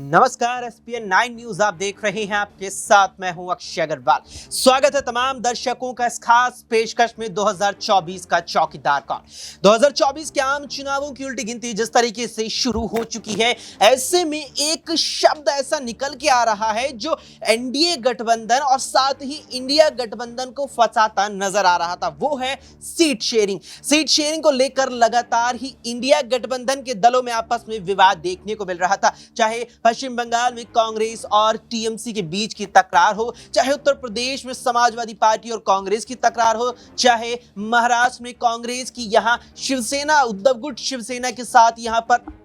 नमस्कार, ESPN 9 news आप देख रहे हैं। आपके साथ मैं हूं अक्षय अग्रवाल। स्वागत है तमाम दर्शकों का इस खास पेशकश में 2024 का चौकीदार कौन। 2024 के आम चुनावों की उल्टी गिनती जिस तरीके से शुरू हो चुकी है, ऐसे में एक शब्द ऐसा निकल के आ रहा है जो एनडीए गठबंधन और साथ ही इंडिया गठबंधन को फंसाता नजर आ रहा था। वो है सीट शेयरिंग। सीट शेयरिंग को लेकर लगातार ही इंडिया गठबंधन के दलों में आपस में विवाद देखने को मिल रहा था। चाहे पश्चिम बंगाल में कांग्रेस और टीएमसी के बीच की तकरार हो, चाहे उत्तर प्रदेश में समाजवादी पार्टी और कांग्रेस की तकरार हो, चाहे महाराष्ट्र में कांग्रेस की यहां शिवसेना, उद्धव गुट शिवसेना के साथ यहां पर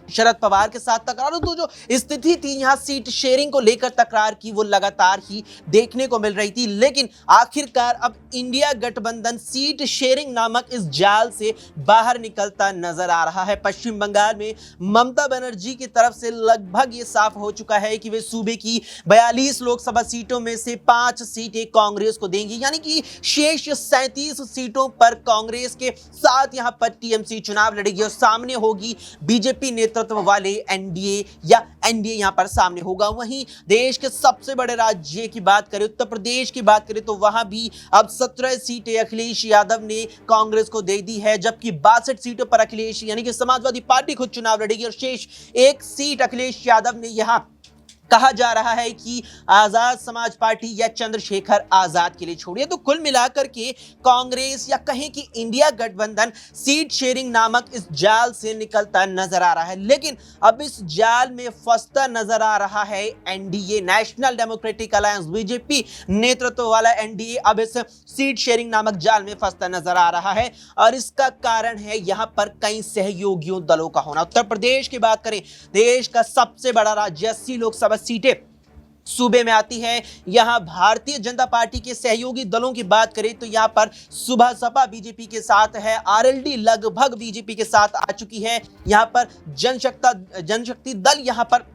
शरद पवार के साथ तकरार हो, तो जो स्थिति थी यहां सीट शेयरिंग को लेकर तकरार की वो लगातार ही देखने को मिल रही थी। लेकिन आखिरकार अब इंडिया गठबंधन सीट शेयरिंग नामक इस जाल से बाहर निकलता नजर आ रहा है। पश्चिम बंगाल में ममता बनर्जी की तरफ से लगभग ये साफ हो चुका है कि वे सूबे की 42 लोकसभा सीटों में से 5 सीटें कांग्रेस को देंगी, यानी कि शेष 37 सीटों पर कांग्रेस के साथ यहां पर टीएमसी चुनाव लड़ेगी और सामने होगी बीजेपी नेतृत्व वाले एनडीए या एनडीए यहां पर सामने होगा। वहीं देश के सबसे बड़े राज्य की बात करें, उत्तर प्रदेश की बात करें, तो वहां भी अब 17 सीटें अखिलेश यादव ने कांग्रेस को दे दी है, जबकि 62 सीटों पर अखिलेश यानी कि समाजवादी पार्टी खुद चुनाव लड़ेगी और शेष एक सीट अखिलेश यादव ने यहां कहा जा रहा है कि आजाद समाज पार्टी या चंद्रशेखर आजाद के लिए छोड़िए। तो कुल मिलाकर के कांग्रेस या कहें कि इंडिया गठबंधन सीट शेयरिंग नामक इस जाल से निकलता नजर आ रहा है। लेकिन अब इस जाल में फंसता नजर आ रहा है NDA, national democratic alliance, BJP नेतृत्व वाला एनडीए अब इस सीट शेयरिंग नामक जाल में फंसता नजर आ रहा है और इसका कारण है यहां पर कई सहयोगियों दलों का होना। उत्तर प्रदेश की बात करें, देश का सबसे बड़ा राज्य, 80 लोकसभा सीटें सूबे में आती है। यहां भारतीय जनता पार्टी के सहयोगी दलों की बात करें तो यहां पर सुबह सपा बीजेपी के साथ है, आरएलडी लगभग बीजेपी के साथ आ चुकी है। यहां पर जनशक्ति दल, यहां पर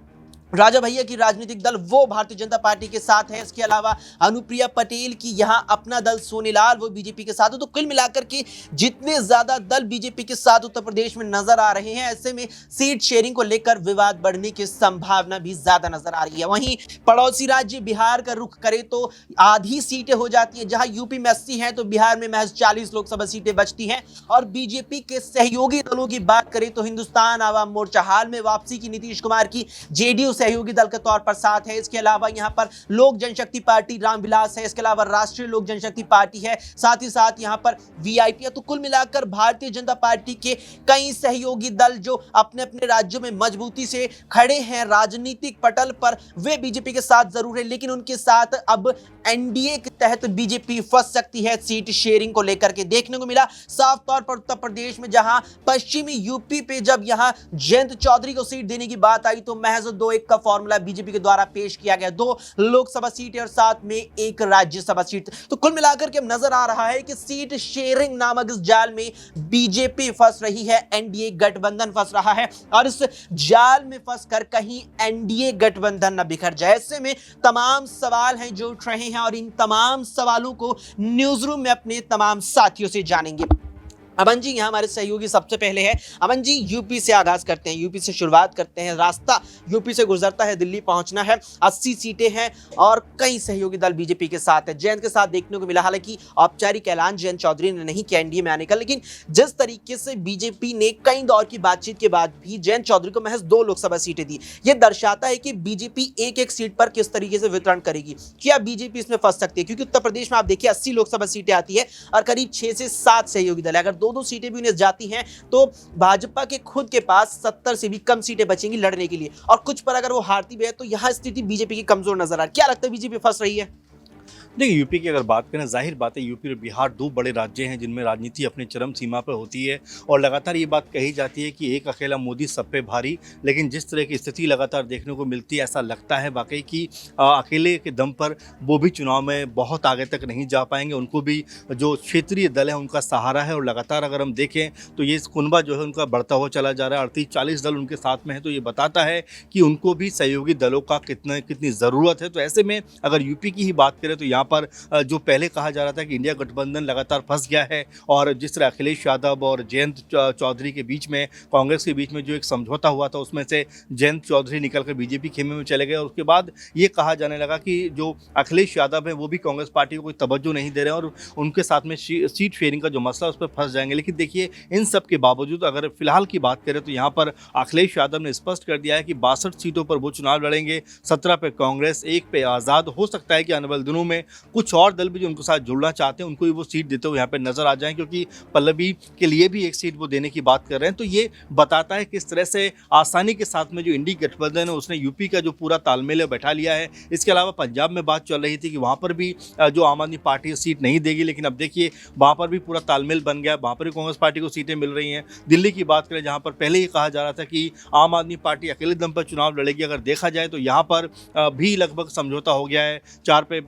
राजा भैया की राजनीतिक दल वो भारतीय जनता पार्टी के साथ है। इसके अलावा अनुप्रिया पटेल की यहां अपना दल सोनीलाल वो बीजेपी के साथ है। तो कुल मिलाकर के जितने ज्यादा दल बीजेपी के साथ उत्तर प्रदेश में नजर आ रहे हैं, ऐसे में सीट शेयरिंग को लेकर विवाद बढ़ने की संभावना भी ज्यादा नजर आ रही है। वहीं पड़ोसी राज्य बिहार का रुख करें तो आधी सीटें हो जाती है। जहां यूपी में 80 है तो बिहार में महज 40 लोकसभा सीटें बचती हैं। और बीजेपी के सहयोगी दलों की बात करें तो हिंदुस्तान आवाम मोर्चा हाल में वापसी की नीतीश कुमार की जेडीयू सहयोगी दल के तौर पर साथ है। इसके अलावा यहां पर लोक जनशक्ति पार्टी रामविलास है, इसके अलावा राष्ट्रीय लोक जनशक्ति पार्टी है, साथ ही साथ यहां पर वीआईपी है। तो कुल मिलाकर भारतीय जनता पार्टी के कई सहयोगी दल जो अपने अपने राज्यों में मजबूती से खड़े हैं राजनीतिक पटल पर, वे बीजेपी के साथ जरूर है, लेकिन उनके साथ अब एनडीए के तहत बीजेपी फंस सकती है। सीट शेयरिंग को लेकर के देखने को मिला साफ तौर पर उत्तर प्रदेश में, जहां पश्चिमी यूपी पे जब यहां जयंत चौधरी को सीट देने की बात आई तो महज 2-1 का फॉर्मूला बीजेपी के द्वारा पेश किया गया। 2 लोकसभा सीटें और साथ में 1 राज्यसभा सीट। तो कुल मिलाकर के नजर आ रहा है कि सीट शेयरिंग नामक इस जाल में बीजेपी फंस रही है, एनडीए गठबंधन फंस रहा है और इस जाल में फंसकर कहीं एनडीए गठबंधन न बिखर जाए। ऐसे में तमाम सवाल हैं जो उठ रहे हैं और इन तमाम सवालों को न्यूज रूम में अपने तमाम साथियों से जानेंगे। अमन जी यहाँ हमारे सहयोगी सबसे पहले है। अमन जी, यूपी से आगाज करते हैं, यूपी से शुरुआत करते हैं। रास्ता यूपी से गुजरता है, दिल्ली पहुंचना है। 80 सीटें हैं और कई सहयोगी दल बीजेपी के साथ है। जयंत के साथ देखने को मिला, हालांकि औपचारिक ऐलान जयंत चौधरी ने नहीं किया एनडीए में आने का, लेकिन जिस तरीके से बीजेपी ने कई दौर की बातचीत के बाद भी जयंत चौधरी को महज 2 लोकसभा सीटें दी, यह दर्शाता है कि बीजेपी एक सीट पर किस तरीके से वितरण करेगी। क्या बीजेपी इसमें फंस सकती है? क्योंकि उत्तर प्रदेश में आप देखिए 80 लोकसभा सीटें आती है और करीब 6 से 7 सहयोगी दल, अगर 2-2 सीटें भी उन्हें जाती हैं तो भाजपा के खुद के पास 70 से भी कम सीटें बचेंगी लड़ने के लिए, और कुछ पर अगर वो हारती भी है तो यहां स्थिति बीजेपी की कमजोर नजर आ रही है। क्या लगता है बीजेपी फंस रही है? देखिए, यूपी की अगर बात करें, जाहिर बात है यूपी और बिहार 2 बड़े राज्य हैं जिनमें राजनीति अपने चरम सीमा पर होती है और लगातार ये बात कही जाती है कि एक अकेला मोदी सब पे भारी। लेकिन जिस तरह की स्थिति लगातार देखने को मिलती है, ऐसा लगता है वाकई कि अकेले के दम पर वो भी चुनाव में बहुत आगे तक नहीं जा पाएंगे। उनको भी जो क्षेत्रीय दल है उनका सहारा है और लगातार अगर हम देखें तो ये कुनबा जो है उनका बढ़ता हुआ चला जा रहा है। 38-40 दल उनके साथ में है, तो ये बताता है कि उनको भी सहयोगी दलों का कितनी ज़रूरत है। तो ऐसे में अगर यूपी की ही बात करें तो यहाँ यहाँ पर जो पहले कहा जा रहा था कि इंडिया गठबंधन लगातार फंस गया है और जिस तरह अखिलेश यादव और जयंत चौधरी के बीच में, कांग्रेस के बीच में जो एक समझौता हुआ था, उसमें से जयंत चौधरी निकलकर बीजेपी खेमे में चले गए और उसके बाद ये कहा जाने लगा कि जो अखिलेश यादव है वो भी कांग्रेस पार्टी को कोई तवज्जो नहीं दे रहे हैं और उनके साथ में सीट शेयरिंग का जो मसला है उस पर फंस जाएंगे। लेकिन देखिए, इन सब के बावजूद अगर फिलहाल की बात करें तो यहाँ पर अखिलेश यादव ने स्पष्ट कर दिया है कि 62 सीटों पर वो चुनाव लड़ेंगे, 17 पे कांग्रेस, 1 पे आज़ाद। हो सकता है कि आने वाले दिनों में कुछ और दल भी जो उनके साथ जुड़ना चाहते हैं उनको भी वो सीट देते हुए यहाँ पर नजर आ जाएं, क्योंकि पल्लवी के लिए भी एक सीट वो देने की बात कर रहे हैं। तो ये बताता है किस तरह से आसानी के साथ में जो इंडी गठबंधन है उसने यूपी का जो पूरा तालमेल है बैठा लिया है। इसके अलावा पंजाब में बात चल रही थी कि वहाँ पर भी जो आम आदमी पार्टी सीट नहीं देगी, लेकिन अब देखिए वहाँ पर भी पूरा तालमेल बन गया, वहाँ पर भी कांग्रेस पार्टी को सीटें मिल रही हैं। दिल्ली की बात करें जहाँ पर पहले ही कहा जा रहा था कि आम आदमी पार्टी अकेले दम पर चुनाव लड़ेगी, अगर देखा जाए तो यहाँ पर भी लगभग समझौता हो गया है, 4 पे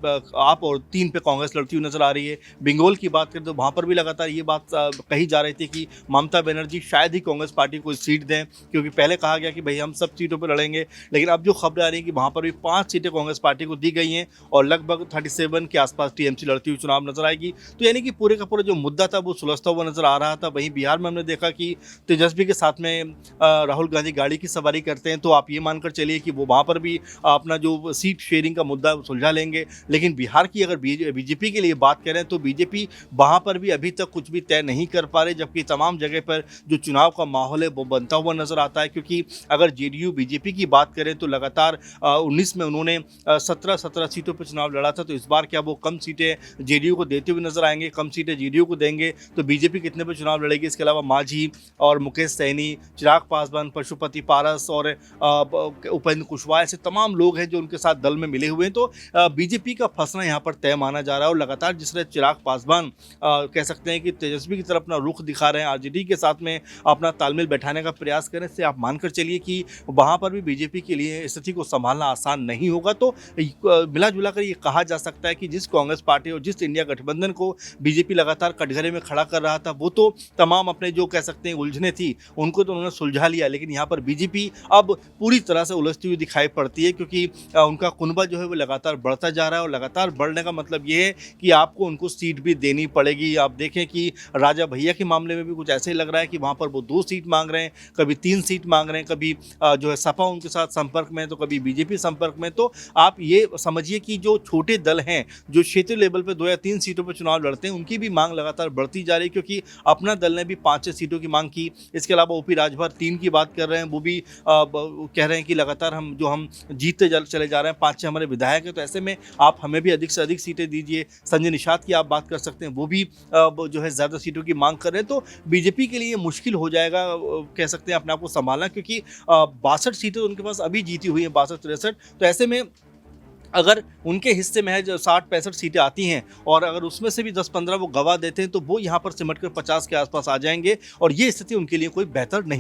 आप और 3 पे कांग्रेस लड़ती हुई नजर आ रही है। बंगाल की बात करें तो वहाँ पर भी लगातार ये बात कही जा रही थी कि ममता बनर्जी शायद ही कांग्रेस पार्टी को सीट दें, क्योंकि पहले कहा गया कि भाई हम सब सीटों पर लड़ेंगे, लेकिन अब जो खबरें आ रही है कि वहाँ पर भी 5 सीटें कांग्रेस पार्टी को दी गई हैं और लगभग 37 के आसपास टीएमसी लड़ती हुई चुनाव नजर आएगी। तो यानी कि पूरे का पूरा जो मुद्दा था वो सुलझता हुआ नजर आ रहा था। वहीं बिहार में हमने देखा कि तेजस्वी के साथ में राहुल गांधी गाड़ी की सवारी करते हैं, तो आप ये मानकर चलिए कि वो वहाँ पर भी अपना जो सीट शेयरिंग का मुद्दा सुलझा लेंगे। लेकिन बिहार की अगर बीजेपी के लिए बात करें तो बीजेपी वहाँ पर भी अभी तक कुछ भी तय नहीं कर पा रहे, जबकि तमाम जगह पर जो चुनाव का माहौल है वो बनता हुआ नजर आता है। क्योंकि अगर जेडीयू बीजेपी की बात करें तो लगातार 19 में उन्होंने 17 सीटों पर चुनाव लड़ा था, तो इस बार क्या वो कम सीटें जेडीयू को देते हुए नजर आएंगे? कम सीटें जेडीयू को देंगे तो बीजेपी कितने पर चुनाव लड़ेगी? इसके अलावा मांझी और मुकेश सहनी, चिराग पासवान, पशुपति पारस और उपेंद्र कुशवाहा ऐसे तमाम लोग हैं जो उनके साथ दल में मिले हुए हैं। तो बीजेपी का फंसना यहाँ पर तय माना जा रहा है और लगातार जिस तरह चिराग पासवान कह सकते हैं कि तेजस्वी की तरफ अपना रुख दिखा रहे हैं, आरजेडी के साथ में अपना तालमेल बैठाने का प्रयास करें, से आप मानकर चलिए कि वहाँ पर भी बीजेपी के लिए स्थिति को संभालना आसान नहीं होगा। तो मिला जुला कर ये कहा जा सकता है कि जिस कांग्रेस पार्टी और जिस इंडिया गठबंधन को बीजेपी लगातार कटघरे में खड़ा कर रहा था, वो तो तमाम अपने जो कह सकते हैं उलझने थी उनको तो उन्होंने सुलझा लिया, लेकिन यहाँ पर बीजेपी अब पूरी तरह से उलझती हुई दिखाई पड़ती है, क्योंकि उनका कुनबा जो है वो लगातार बढ़ता जा रहा है और लगातार बढ़ने का मतलब ये है कि आपको उनको सीट भी देनी पड़ेगी। आप देखें कि राजा भैया के मामले में भी कुछ ऐसे ही लग रहा है कि वहाँ पर वो 2 सीट मांग रहे हैं, कभी 3 सीट मांग रहे हैं, कभी जो है सपा उनके साथ संपर्क में, तो कभी बीजेपी संपर्क में। तो आप ये समझिए कि जो छोटे दल हैं जो क्षेत्रीय लेवल पर 2 या 3 सीटों पर चुनाव लड़ते हैं, उनकी भी मांग लगातार बढ़ती जा रही है, क्योंकि अपना दल ने भी 5-6 सीटों की मांग की। इसके अलावा ओपी राजभर 3 की बात कर रहे हैं, वो भी कह रहे हैं कि लगातार हम जीतते चले जा रहे हैं, 5-6 हमारे विधायक हैं, तो ऐसे में आप हमें भी अधिक से अधिक सीटें दीजिए। संजय निषाद की आप बात कर सकते हैं, वो भी जो है ज़्यादा सीटों की मांग कर रहे हैं। तो बीजेपी के लिए मुश्किल हो जाएगा कह सकते हैं अपने आप को संभालना, क्योंकि 62 सीटें उनके पास अभी जीती हुई हैं, 62-63। तो ऐसे में अगर उनके हिस्से में है जो 60-65 सीटें आती हैं और अगर उसमें से भी 10-15 वो गवा देते हैं तो वो यहाँ पर सिमट कर 50 के आसपास आ जाएंगे और ये स्थिति उनके लिए कोई बेहतर नहीं